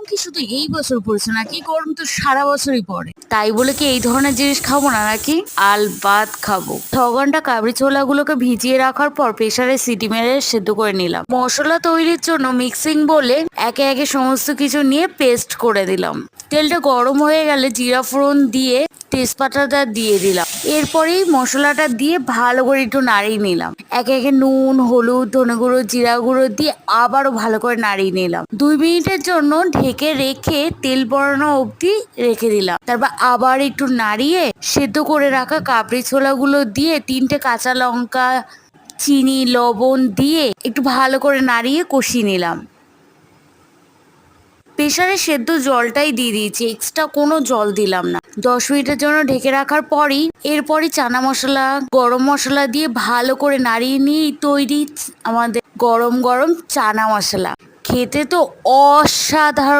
কি শুধু এই বছর পড়ছে নাকি? গরম তো সারা বছরই পড়ে। তাই বলে কি এই ধরনের জিনিস খাবো না নাকি? আলবাত খাবো। 6 ঘন্টা কাবলি ছোলাগুলোকে ভিজিয়ে রাখার পর প্রেসারে সিটি মেরে সেদ্ধ করে নিলাম। মশলা তৈরির জন্য মিক্সিং বলে একে একে সমস্ত কিছু নিয়ে পেস্ট করে দিলাম। তেলটা গরম হয়ে গেলে জিরা ফোড়ন দিয়ে তেজপাতাটা দিয়ে দিলাম। এরপরেই মশলাটা দিয়ে ভালো করে একটু নাড়িয়ে নিলাম। একে একে নুন, হলুদ, ধনে গুঁড়ো, জিরা গুঁড়ো দিয়ে আবারও ভালো করে নাড়িয়ে নিলাম। 2 মিনিটের জন্য ঢেকে রেখে তেল বড়ানো অবধি রেখে দিলাম। তারপর আবার একটু নাড়িয়ে সেদ্ধ করে রাখা কাবলি ছোলাগুলো দিয়ে 3টে কাঁচা লঙ্কা, চিনি, লবণ দিয়ে একটু ভালো করে নাড়িয়ে কষিয়ে নিলাম। প্রেসারে সেদ্ধ জলটাই দিয়ে দিয়েছি, এক্সট্রা কোনো জল দিলাম না। 10 মিনিটের জন্য ঢেকে রাখার এরপরই চানা মশলা, গরম মশলা দিয়ে ভালো করে নাড়িয়ে নিয়ে তৈরি আমাদের গরম গরম চানা মশলা। খেতে তো অসাধারণ।